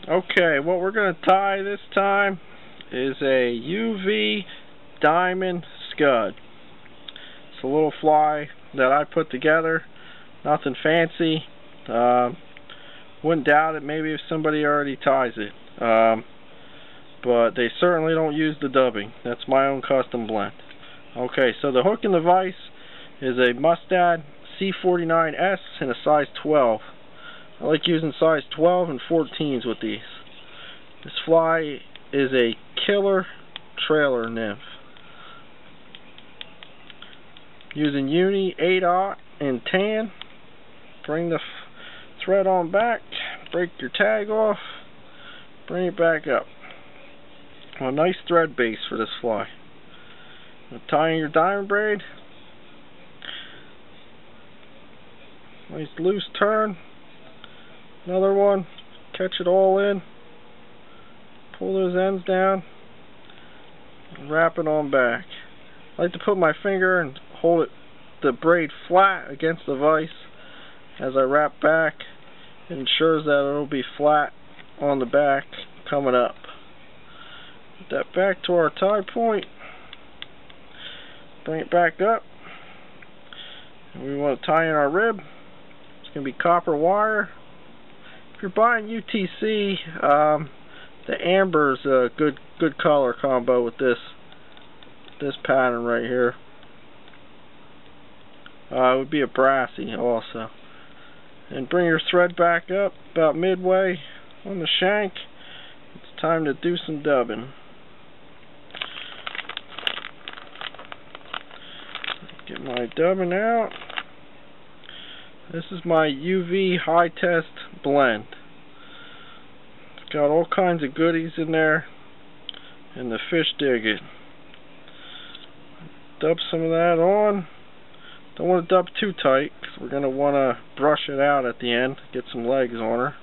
Okay, what we're going to tie this time is a UV diamond scud. It's a little fly that I put together, nothing fancy. Wouldn't doubt it maybe if somebody already ties it, but they certainly don't use the dubbing. That's my own custom blend. Okay, so the hook and the vise is a Mustad C49S in a size 12. I like using size 12 and 14s with these. This fly is a killer trailer nymph. Using uni 8/0 and tan. Bring the thread on back, break your tag off, bring it back up. A nice thread base for this fly. Tying your diamond braid. Nice loose turn. Another one. Catch it all in. Pull those ends down. And wrap it on back. I like to put my finger and hold the braid flat against the vise as I wrap back. It ensures that it'll be flat on the back coming up. Put that back to our tie point. Bring it back up. And we want to tie in our rib. It's going to be copper wire. If you're buying UTC, the amber is a good color combo with this pattern right here. It would be a brassy also. And bring your thread back up about midway on the shank. It's time to do some dubbing. Get my dubbing out. This is my UV high test blend. It's got all kinds of goodies in there, and the fish dig it. Dub some of that on. Don't want to dub too tight because we're going to want to brush it out at the end, get some legs on her.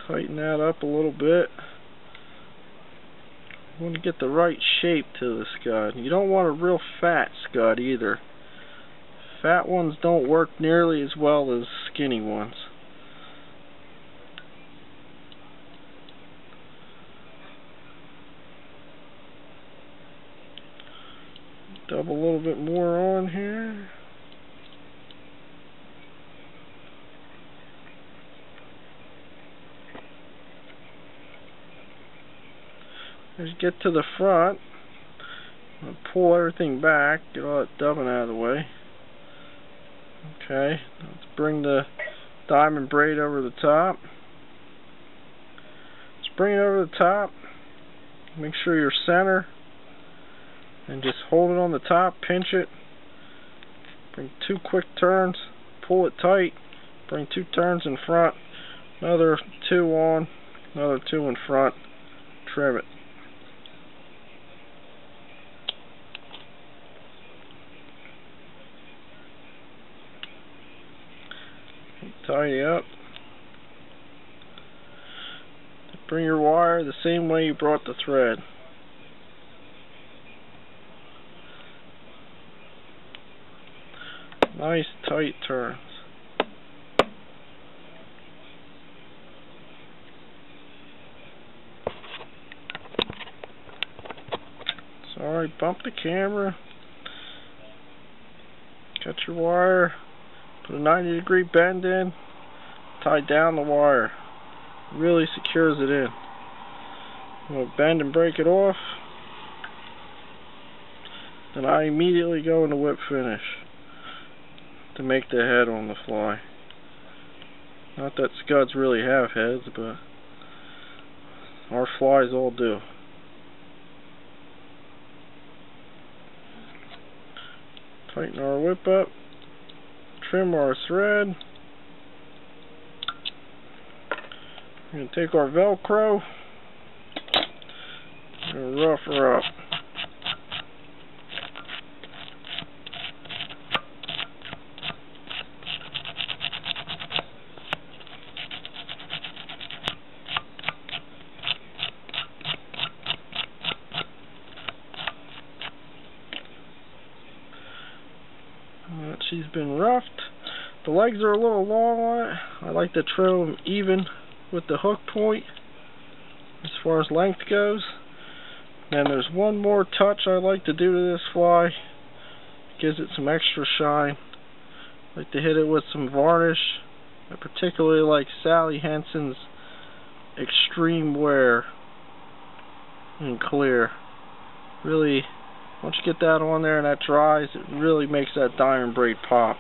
Tighten that up a little bit. You want to get the right shape to the scud. You don't want a real fat scud either. Fat ones don't work nearly as well as skinny ones. Dub a little bit more on here. As you get to the front, I'll pull everything back, get all that dubbing out of the way. Okay, let's bring the diamond braid over the top. Just bring it over the top. Make sure you're center. And just hold it on the top, pinch it. Bring 2 quick turns, pull it tight. Bring 2 turns in front, another 2 on, another 2 in front. Trim it. Tidy up. Bring your wire the same way you brought the thread. Nice tight turns. Sorry, bump the camera. Cut your wire. Put a 90-degree bend in, tie down the wire. Really secures it in. I'm going to bend and break it off. Then I immediately go into whip finish to make the head on the fly. Not that scuds really have heads, but our flies all do. Tighten our whip up. Trim our thread. We're going to take our Velcro and rough her up. she's been roughed. The legs are a little long on it. I like to trim them even with the hook point as far as length goes. And there's one more touch I like to do to this fly. Gives it some extra shine. I like to hit it with some varnish. I particularly like Sally Henson's Extreme Wear in clear. Really, once you get that on there and that dries, it really makes that diamond braid pop.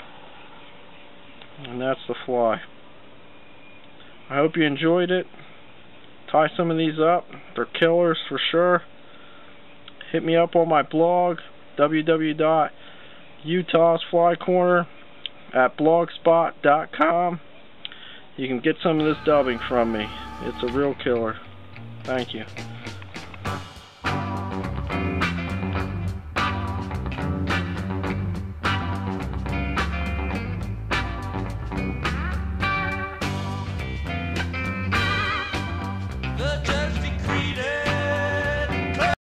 And that's the fly. I hope you enjoyed it. Tie some of these up. They're killers for sure. Hit me up on my blog, www.utahsflycorner@blogspot.com. You can get some of this dubbing from me. It's a real killer. Thank you.